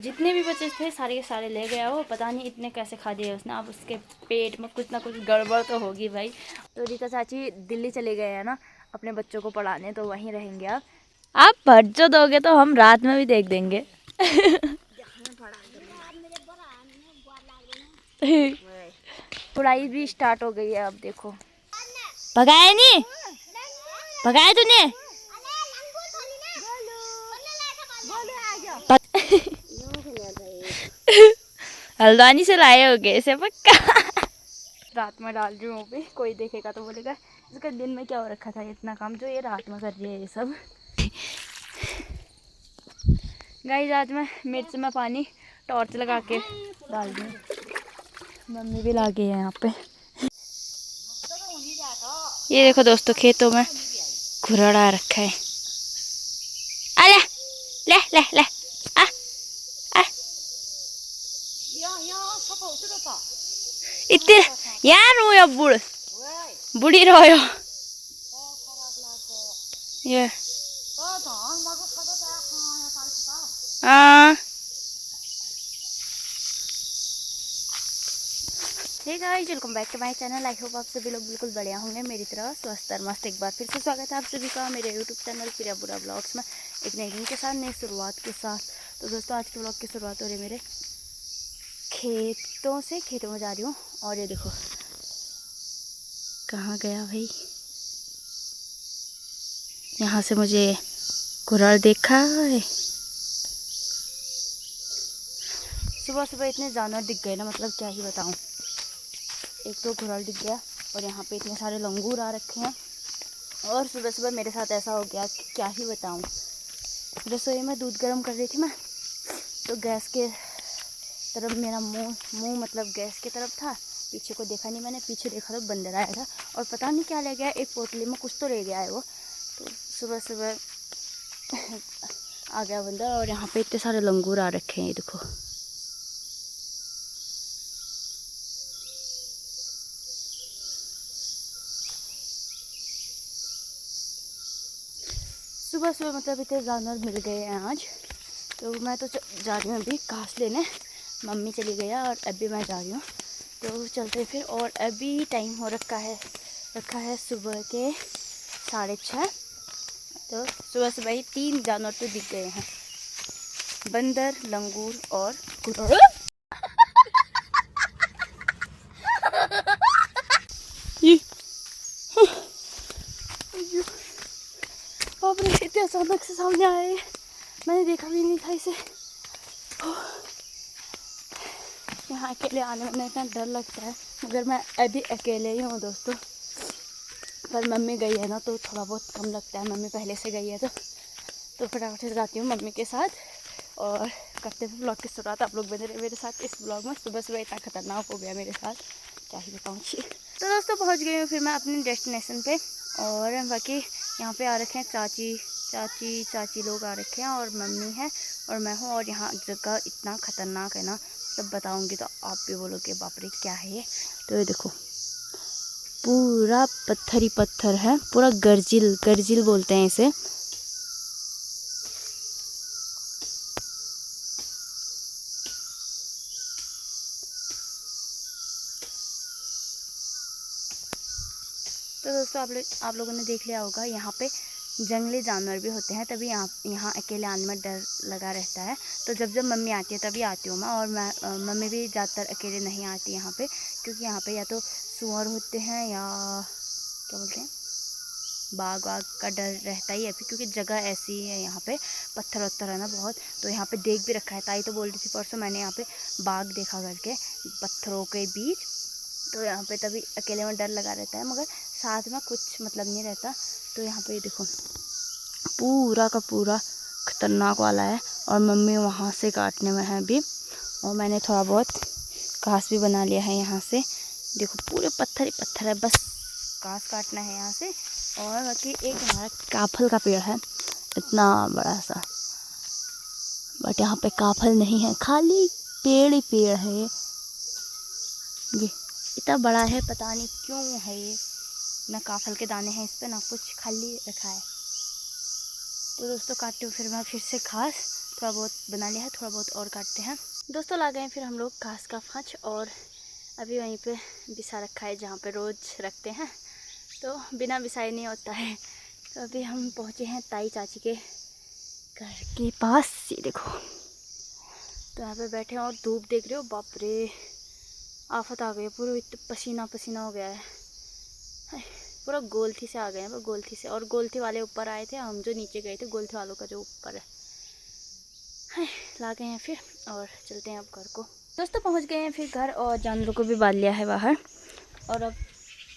जितने भी बच्चे थे सारे के सारे ले गया वो, पता नहीं इतने कैसे खा दिए उसने। अब उसके पेट में कुछ ना कुछ गड़बड़ तो होगी भाई। तो रीता चाची दिल्ली चले गए हैं ना अपने बच्चों को पढ़ाने, तो वहीं रहेंगे। आप पढ़ जो दोगे तो हम रात में भी देख देंगे। पढ़ाई भी स्टार्ट हो गई है अब देखो। भगाया नहीं, भगाया तूने? हल्द्वानी से लाए होगे इसे पक्का। रात में डाल रही हूँ पे, कोई देखेगा तो बोलेगा इसका दिन में क्या हो रखा था इतना काम, जो ये रात में कर रही है ये सब। गाइस आज मैं मिर्च में पानी टॉर्च लगा के डाल दूँ। मम्मी भी लागे है यहाँ पे। ये देखो दोस्तों खेतों में घुरड़ आ रखा है। आ ले ले ले ले आ आ इतने यार रो या बुढ़ी रो ये hey guys, welcome back to my channel. I hope आप सभी लोग बिल्कुल बढ़िया होंगे, मेरी तरह स्वस्थ और मस्त। एक बार फिर से स्वागत है आप सभी का मेरे यूट्यूब चैनल प्रिया बुरा ब्लॉग्स में एक नई दिन के साथ, नई शुरुआत के साथ। तो दोस्तों आज के ब्लॉग की शुरुआत हो रही है मेरे खेतों से। खेतों में जा रही हूँ और ये देखो कहाँ गया भाई। यहाँ से मुझे घुराड़ देखा है। सुबह सुबह इतने जानवर दिख गए ना, मतलब क्या ही बताऊँ। एक तो घुराड़ दिख गया और यहाँ पे इतने सारे लंगूर आ रखे हैं। और सुबह सुबह मेरे साथ ऐसा हो गया कि क्या ही बताऊँ। रसोई में दूध गर्म कर रही थी मैं, तो गैस के तरफ मेरा मुंह मतलब गैस की तरफ था। पीछे को देखा नहीं मैंने, पीछे देखा तो बंदर आया था और पता नहीं क्या ले गया। एक पोटली में कुछ तो ले गया है वो। तो सुबह सुबह आ गया बंदर और यहाँ पे इतने सारे लंगूर आ रखे हैं, ये देखो। सुबह सुबह मतलब इतने जानवर मिल गए हैं आज। तो मैं तो जा रही हूँ अभी घास लेने। मम्मी चली गई और अभी मैं जा रही हूँ, तो चलते फिर। और अभी टाइम हो रखा है सुबह के 6:30। तो सुबह सुबह ही 3 जानवर तो दिख गए हैं, बंदर, लंगूर और कुत्ता। बाप रे, इतने अचानक से सामने आए, मैंने देखा भी नहीं था इसे। यहाँ अकेले आने में इतना डर लगता है, मगर मैं अभी अकेले ही हूँ दोस्तों। पर मम्मी गई है ना तो थोड़ा बहुत कम लगता है, मम्मी पहले से गई है तो फटाफट से जाती हूँ मम्मी के साथ और करते हुए ब्लॉग की शुरुआत। आप लोग बने रहे मेरे साथ इस ब्लॉग में। सुबह सुबह इतना खतरनाक हो गया मेरे साथ, क्या ही बताऊँ। तो दोस्तों पहुँच गई हूँ फिर मैं अपनी डेस्टिनेशन पे। और बाकी यहाँ पे आ रखे हैं चाची लोग आ रखे हैं और मम्मी है और मैं हूँ। और यहाँ जगह इतना खतरनाक है ना, सब बताऊँगी तो आप भी बोलोगे बाप रे क्या है ये। तो ये देखो पूरा पत्थर ही पत्थर है, पूरा गर्जिल बोलते हैं इसे। तो दोस्तों आप लोगों ने देख लिया होगा यहाँ पे जंगली जानवर भी होते हैं, तभी यहाँ अकेले आने में डर लगा रहता है। तो जब मम्मी आती है तभी आती हूँ मैं। और मम्मी भी ज़्यादातर अकेले नहीं आती यहाँ पे, क्योंकि यहाँ पे या तो सुअर होते हैं या क्या बोलते हैं बाघ का डर रहता ही है। क्योंकि जगह ऐसी है यहाँ पे, पत्थर वत्थर है ना बहुत। तो यहाँ पे देख भी रखा है, ताई तो बोल रही थी परसों मैंने यहाँ पे बाघ देखा करके पत्थरों के बीच। तो यहाँ पे तभी अकेले में डर लगा रहता है, मगर साथ में कुछ मतलब नहीं रहता। तो यहाँ पे देखो पूरा का पूरा खतरनाक वाला है और मम्मी वहाँ से काटने में है अभी। और मैंने थोड़ा बहुत घास भी बना लिया है यहाँ से। देखो पूरे पत्थर ही पत्थर है, बस घास काटना है यहाँ से। और बाकी एक हमारा काफल का पेड़ है इतना बड़ा सा, बट यहाँ पे काफल नहीं है, खाली पेड़ ही पेड़ है। ये इतना बड़ा है, पता नहीं क्यों है ये, ना काफल के दाने हैं इस पर ना कुछ, खाली रखा है। तो दोस्तों काटती हूँ फिर मैं फिर से घास। थोड़ा बहुत बना लिया है, थोड़ा बहुत और काटते हैं। दोस्तों ला गए फिर हम लोग घास का फच, और अभी वहीं पे बिछा रखा है जहाँ पे रोज़ रखते हैं, तो बिना बिछाए नहीं होता है। तो अभी हम पहुँचे हैं ताई चाची के घर के पास, ये देखो। तो यहाँ पे बैठे हैं और धूप देख रहे हो, बाप रे आफत आ गई है, पूरा पसीना पसीना हो गया है। पूरा गोलथी से आ गए हैं, गोलथी से। और गोलथी वाले ऊपर आए थे, हम जो नीचे गए थे गोलथी वालों का जो ऊपर है। ला गए हैं फिर और चलते हैं अब घर को। दोस्तों पहुंच गए हैं फिर घर, और जानवरों को भी बांध लिया है बाहर। और अब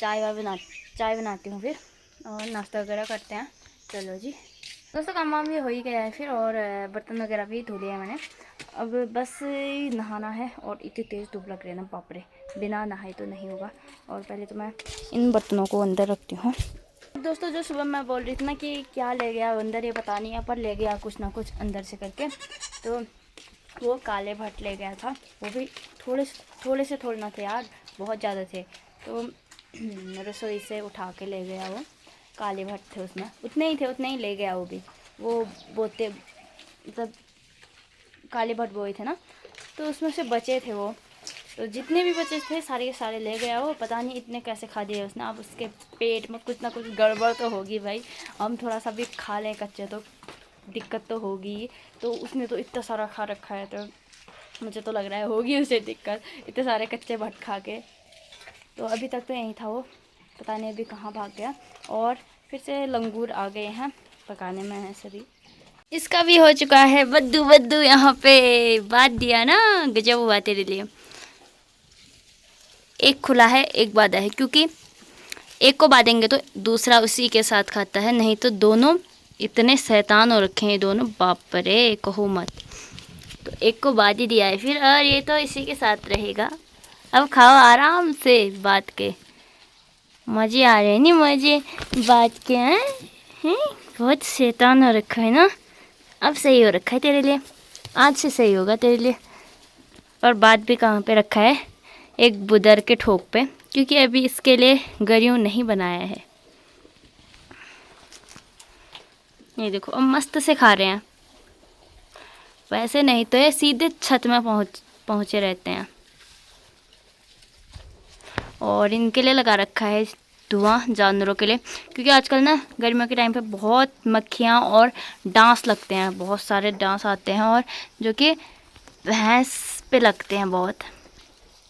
चाय बनाती हूँ फिर, और नाश्ता वगैरह करते हैं। चलो जी दोस्तों, काम वाम भी हो ही गया है फिर, और बर्तन वगैरह भी धो लिया है मैंने। अब बस नहाना है, और इतनी तेज़ धूप लग रही है ना, बाप रे, बिना नहाए तो नहीं होगा। और पहले तो मैं इन बर्तनों को अंदर रखती हूँ। दोस्तों जो सुबह मैं बोल रही थी ना कि क्या ले गया अंदर, ये पता नहीं है, पर ले गया कुछ ना कुछ अंदर से करके। तो वो काले भट्ट ले गया था, वो भी थोड़े से थोड़े ना थे यार, बहुत ज़्यादा थे। तो रसोई से उठा के ले गया वो, काले भट्ट थे उसमें, उतने ही ले गया वो भी। वो बोते मतलब काले भट्ट बोए थे ना, तो उसमें से बचे थे वो, तो जितने भी बचे थे सारे के सारे ले गया वो। पता नहीं इतने कैसे खा दिए उसने। अब उसके पेट में कुछ ना कुछ गड़बड़ तो होगी भाई, हम थोड़ा सा भी खा लें कच्चे तो दिक्कत तो होगी। तो उसने तो इतना सारा खा रखा है, तो मुझे तो लग रहा है होगी उसे दिक्कत, इतने सारे कच्चे भट्ट खा के। तो अभी तक तो यहीं था वो, पता नहीं अभी कहाँ भाग गया। और फिर से लंगूर आ गए हैं पकाने में है सभी। इसका भी हो चुका है बद्दू बद्दू, यहाँ पे बांध दिया ना, गजब हुआ तेरे लिए। एक खुला है एक बांधा है, क्योंकि एक को बांधेंगे तो दूसरा उसी के साथ खाता है, नहीं तो दोनों इतने शैतान हो रखे हैं दोनों, बाप रे कहो मत। तो एक को बांध ही दिया है फिर, और ये तो इसी के साथ रहेगा। अब खाओ आराम से बात के, मज़े आ रहे हैं नहीं, मज़े बात के हैं। बहुत शैतान हो रखा है ना, अब सही हो रखा है तेरे लिए, आज से सही होगा तेरे लिए। और बात भी कहाँ पे रखा है, एक बुदर के ठोक पे, क्योंकि अभी इसके लिए गरियों नहीं बनाया है। ये देखो अब मस्त से खा रहे हैं, वैसे नहीं तो ये सीधे छत में पहुँचे रहते हैं। और इनके लिए लगा रखा है धुआं, जानवरों के लिए, क्योंकि आजकल ना गर्मियों के टाइम पे बहुत मक्खियाँ और डांस लगते हैं, बहुत सारे डांस आते हैं, और जो कि भैंस पे लगते हैं बहुत।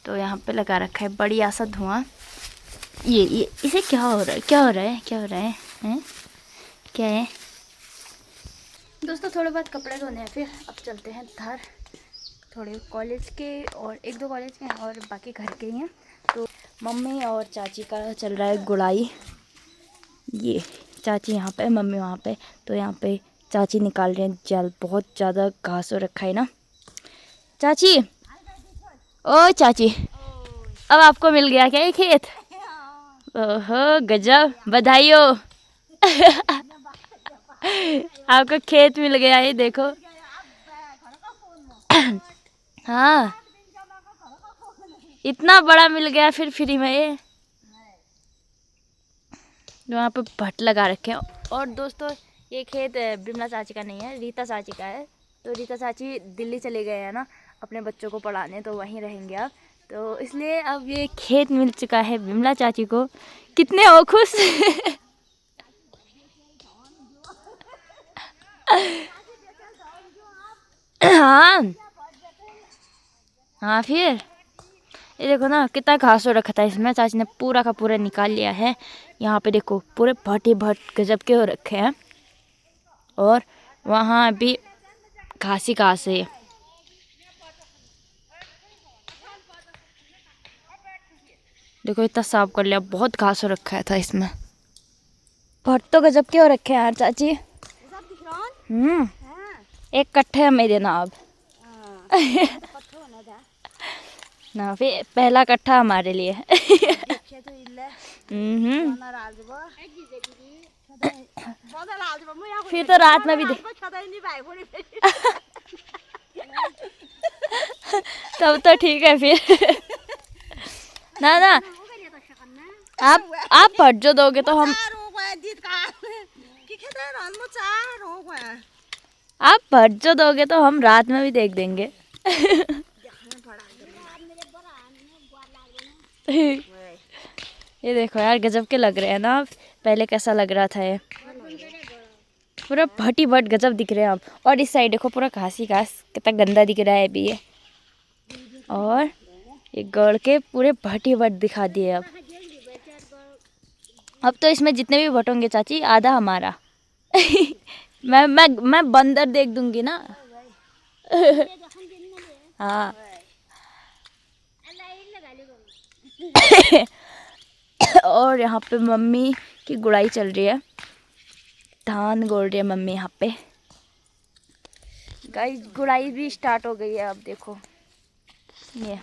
तो यहाँ पे लगा रखा है बढ़िया सा धुआं। ये इसे क्या हो रहा है, क्या हो रहा है हैं? क्या है दोस्तों, थोड़े बहुत कपड़े धोने हैं फिर अब चलते हैं घर। थोड़े कॉलेज के और एक दो कॉलेज के और बाकी घर के ही हैं। तो मम्मी और चाची का चल रहा है गुड़ाई। ये चाची यहाँ पे, मम्मी वहाँ पे। तो यहाँ पे चाची निकाल रहे हैं जल, बहुत ज़्यादा घास हो रखा है ना। चाची, ओ चाची, अब आपको मिल गया क्या ये खेत? ओहो गजब, बधाई हो। आपको खेत मिल गया है, देखो। हाँ इतना बड़ा मिल गया फिर फ्री में ये। वहाँ पे भट्ट लगा रखे हैं। और दोस्तों ये खेत बिमला चाची का नहीं है, रीता चाची का है। तो रीता चाची दिल्ली चले गए हैं ना अपने बच्चों को पढ़ाने, तो वहीं रहेंगे अब। तो इसलिए अब ये खेत मिल चुका है बिमला चाची को। कितने हो खुश? हाँ हाँ फिर ये देखो ना कितना घास हो रखा था इसमें, चाची ने पूरा का पूरा निकाल लिया है। यहाँ पे देखो पूरे भट्टे भट्ट गजब के हो रखे हैं, और वहाँ भी घास ही घास है। देखो इतना साफ कर लिया, बहुत घास हो रखा है था इसमें। भट्ट तो गजब के हो रखे हैं यार चाची। एक कट्ठे हमें देना अब। ना फिर पहला कट्ठा हमारे लिए। फिर तो रात में भी दे। तब तो ठीक है फिर। ना आप भट्ट जो दोगे तो हम आप भर जो दोगे तो हम रात में भी देख देंगे। ये देखो यार, गजब के लग रहे हैं ना। पहले कैसा लग रहा था, ये पूरा भटी भट गजब दिख रहे हैं अब। और इस साइड देखो पूरा घास ही घास, कितना गंदा दिख रहा है अभी ये। और ये गड़ के पूरे भटी भट दिखा दिए अब। अब तो इसमें जितने भी भट होंगे चाची, आधा हमारा। मैं बंदर देख दूंगी ना। हाँ। और यहाँ पे मम्मी की गुड़ाई चल रही है, धान गोड़ रही है मम्मी यहाँ पे। गाइस गुड़ाई भी स्टार्ट हो गई है अब, देखो ये।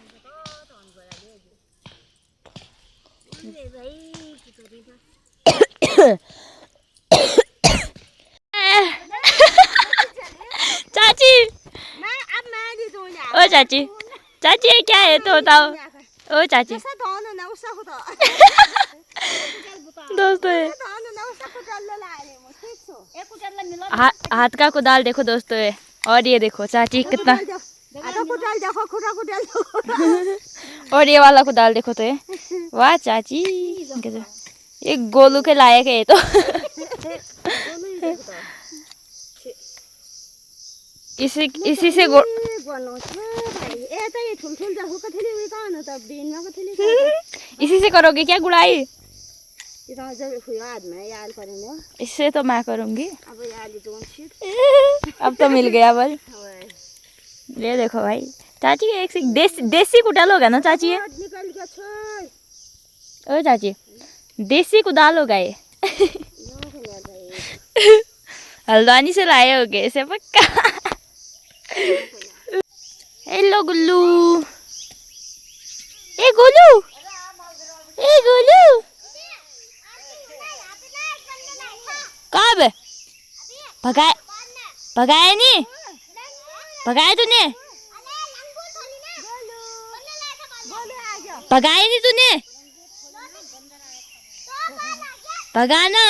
चाची ओ चाची, चाची ये क्या है तो बताओ। ओ चाची दोस्तों हाथ का कुदाल देखो दोस्तों ये। और ये देखो चाची कितना, और ये वाला कुदाल देखो तो ये। वाह चाची, ये गोलू के लायक है ये तो। इसी से इसी से करोगे क्या गुड़ाई? इससे तो मैं करूँगी। अब तो मिल गया बल। ये देखो भाई, चाची एक से देसी कुदाल होगा ना चाची ये? ओ चाची देसी कुदाल होगा ये। हल्द्वानी से लाए होगे इसे पक्का। हेलो गुल्लू, ए गोलू, ए गोलू कब भगाए? भगाया नहीं, भगाया तूने? भगाया नहीं तूने? भगाना।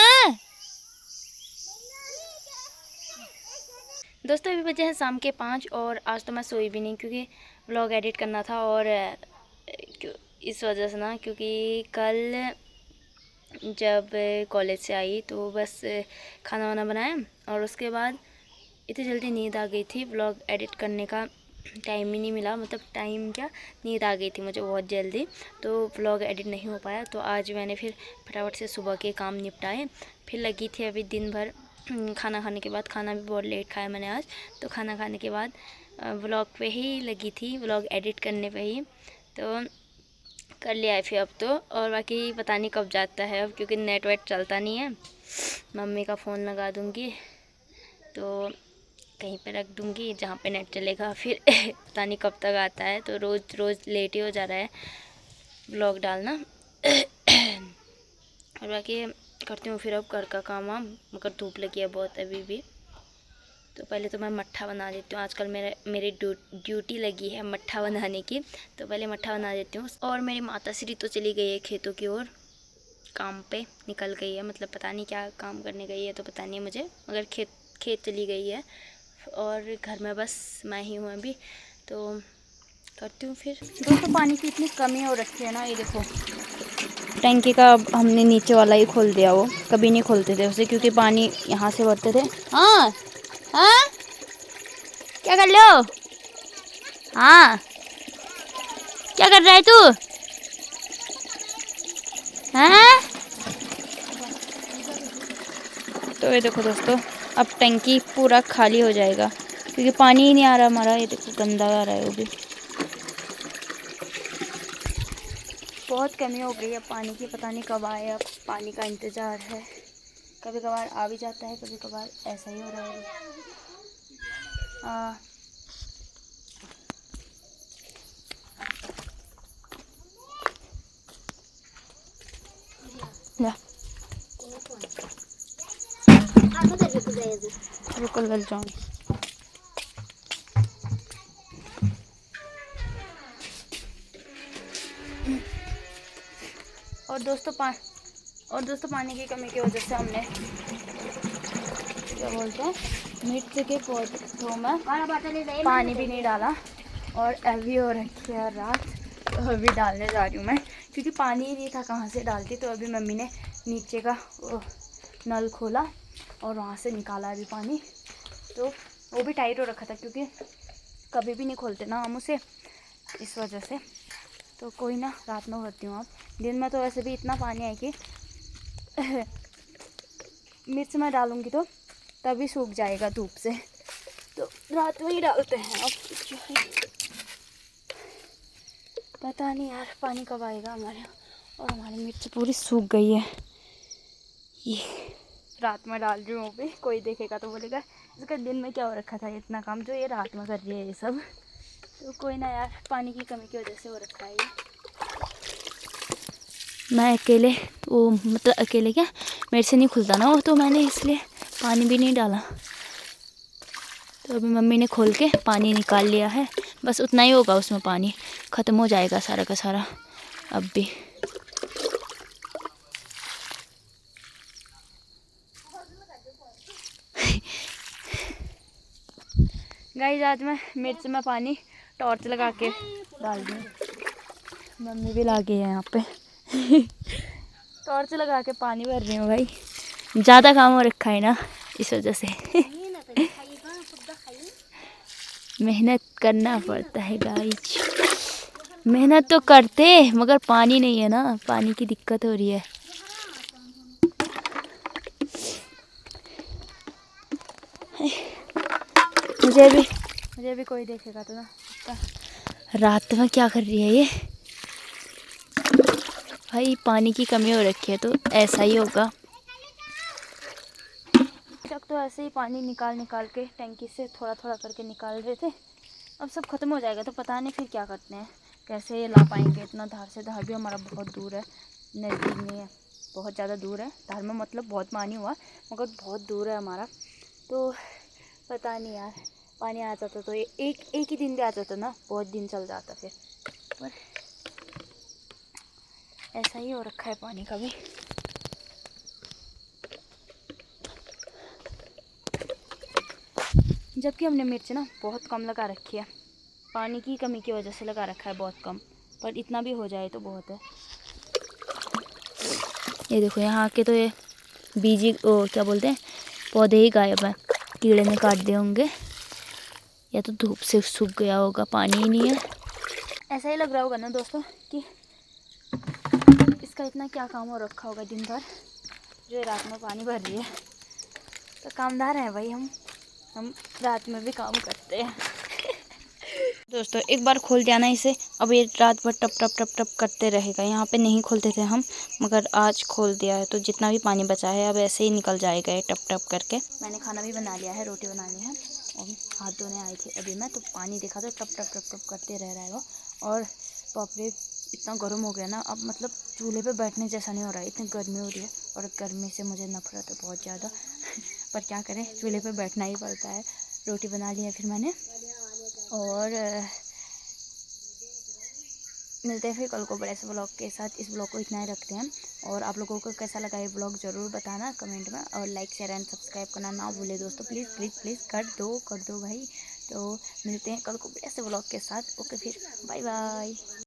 दोस्तों अभी बजे हैं शाम के 5 और आज तो मैं सोई भी नहीं क्योंकि व्लॉग एडिट करना था। और इस वजह से ना, क्योंकि कल जब कॉलेज से आई तो बस खाना वाना बनाया और उसके बाद इतनी जल्दी नींद आ गई थी, व्लॉग एडिट करने का टाइम ही नहीं मिला। मतलब टाइम क्या, नींद आ गई थी मुझे बहुत जल्दी, तो व्लॉग एडिट नहीं हो पाया। तो आज मैंने फिर फटाफट से सुबह के काम निपटाए, फिर लगी थी अभी दिन भर खाना खाने के बाद। खाना भी बहुत लेट खाया मैंने आज, तो खाना खाने के बाद व्लॉग पे ही लगी थी, व्लॉग एडिट करने पे ही। तो कर लिया है फिर अब तो। और बाकी पता नहीं कब जाता है अब, क्योंकि नेट वेट चलता नहीं है। मम्मी का फ़ोन लगा दूँगी तो कहीं पे रख दूँगी जहाँ पे नेट चलेगा, फिर पता नहीं कब तक आता है। तो रोज़ लेट ही हो जा रहा है व्लॉग डालना। और बाकी करती हूँ फिर अब घर का काम वाम, मगर धूप लगी है बहुत अभी भी। तो पहले तो मैं मट्ठा बना देती हूँ। आजकल मेरी ड्यूटी लगी है मट्ठा बनाने की, तो पहले मट्ठा बना देती हूँ। और मेरी माताश्री तो चली गई है खेतों की ओर, काम पे निकल गई है। मतलब पता नहीं क्या काम करने गई है तो पता नहीं मुझे, मगर खेत चली गई है। और घर में बस मैं ही हूँ अभी, तो करती हूँ फिर। दोस्तों पानी की इतनी कमी हो रखी है ना, ये देखो टैंकी का अब हमने नीचे वाला ही खोल दिया। वो कभी नहीं खोलते थे उसे, क्योंकि पानी यहाँ से भरते थे। हाँ हाँ क्या कर लो? हाँ क्या कर रहा है तू? हाँ तो ये देखो दोस्तों, अब टंकी पूरा खाली हो जाएगा क्योंकि पानी ही नहीं आ रहा हमारा। ये देखो गंदा आ रहा है वो भी, बहुत कमी हो गई है पानी की। पता नहीं कब आए, अब पानी का इंतज़ार है। कभी कभार आ भी जाता है, कभी कभार ऐसा ही हो रहा है। बिल्कुल गल जाऊँ। और दोस्तों पानी की कमी की वजह से हमने क्या बोलते हैं मिर्च के पौधों में पानी भी नहीं डाला और अभी हो रखी है रात, तो अभी डालने जा रही हूँ मैं, क्योंकि पानी ही नहीं था कहाँ से डालती। तो अभी मम्मी ने नीचे का नल खोला और वहाँ से निकाला अभी पानी, तो वो भी टाइट हो रखा था क्योंकि कभी भी नहीं खोलते ना हम उसे, इस वजह से। तो कोई ना, रात में भरती हूँ। अब दिन में तो वैसे भी इतना पानी है कि मिर्च में डालूँगी तो तभी सूख जाएगा धूप से, तो रात में ही डालते हैं। अब पता नहीं यार पानी कब आएगा हमारे यहाँ। और हमारी मिर्च पूरी सूख गई है, ये रात में डाल रही हूँ भी, कोई देखेगा तो बोलेगा इसका दिन में क्या हो रखा था इतना काम, जो ये रात में कर रही है ये सब। तो कोई ना यार, पानी की कमी की वजह से हो रखा है ये। मैं अकेले, वो मतलब अकेले क्या, मेरे से नहीं खुलता ना वो, तो मैंने इसलिए पानी भी नहीं डाला। तो अभी मम्मी ने खोल के पानी निकाल लिया है, बस उतना ही होगा उसमें, पानी ख़त्म हो जाएगा सारा का सारा अब भी। गाइस आज मैं मिर्च में पानी टॉर्च लगा के डाल दूँ, मम्मी भी ला गई है यहाँ पे टॉर्च लगा के पानी भर रही हूँ भाई, ज़्यादा काम हो रखा है ना इस वजह से मेहनत करना पड़ता है गाइस, मेहनत तो करते मगर पानी नहीं है ना, पानी की दिक्कत हो रही है। मुझे भी कोई देखेगा तो ना, रात में क्या कर रही है ये भाई, पानी की कमी हो रखी है तो ऐसा ही होगा। तक तो ऐसे ही पानी निकाल के टैंकी से थोड़ा थोड़ा करके निकाल रहे थे, अब सब ख़त्म हो जाएगा तो पता नहीं फिर क्या करते हैं, कैसे ये ला पाएंगे इतना। धार से धार भी हमारा बहुत दूर है, नज़दीक नहीं है, बहुत ज़्यादा दूर है। धार में मतलब बहुत पानी हुआ मगर बहुत दूर है हमारा, तो पता नहीं यार, पानी आ जाता तो एक ही दिन भी आ जाता ना, बहुत दिन चल जाता फिर, पर ऐसा ही हो रखा है पानी का भी। जबकि हमने मिर्च ना बहुत कम लगा रखी है, पानी की कमी की वजह से लगा रखा है बहुत कम, पर इतना भी हो जाए तो बहुत है। ये देखो यहाँ के तो ये बीजी ओ क्या बोलते हैं, पौधे ही गायब हैं, कीड़े ने काट दिए होंगे या तो धूप से सूख गया होगा, पानी ही नहीं है। ऐसा ही लग रहा होगा ना दोस्तों कि इसका इतना क्या काम हो रखा होगा दिन भर, जो रात में पानी भर रही है। तो कामदार हैं भाई हम रात में भी काम करते हैं दोस्तों एक बार खोल दिया ना इसे, अब ये रात भर टप टप टप टप करते रहेगा। यहाँ पे नहीं खोलते थे हम, मगर आज खोल दिया है तो जितना भी पानी बचा है अब ऐसे ही निकल जाएगा ये टप टप करके। मैंने खाना भी बना लिया है, रोटी बनानी है और हाथ धोने आई थी अभी मैं, तो पानी देखा तो टप टप टप टप करते रह रहा है वो। और बाप रे इतना गर्म हो गया ना, अब मतलब चूल्हे पे बैठने जैसा नहीं हो रहा है, इतनी गर्मी हो रही है। और गर्मी से मुझे नफरत है बहुत ज़्यादा पर क्या करें, चूल्हे पे बैठना ही पड़ता है। रोटी बना ली है फिर मैंने, और मिलते हैं फिर कल को बड़े से ब्लॉग के साथ। इस ब्लॉग को इतना ही रखते हैं, और आप लोगों को कैसा लगा ये ब्लॉग ज़रूर बताना कमेंट में, और लाइक शेयर एंड सब्सक्राइब करना ना भूले दोस्तों, प्लीज़ प्लीज़ प्लीज़ कर दो भाई। तो मिलते हैं कल को बड़े से ब्लॉग के साथ। ओके फिर बाय बाय।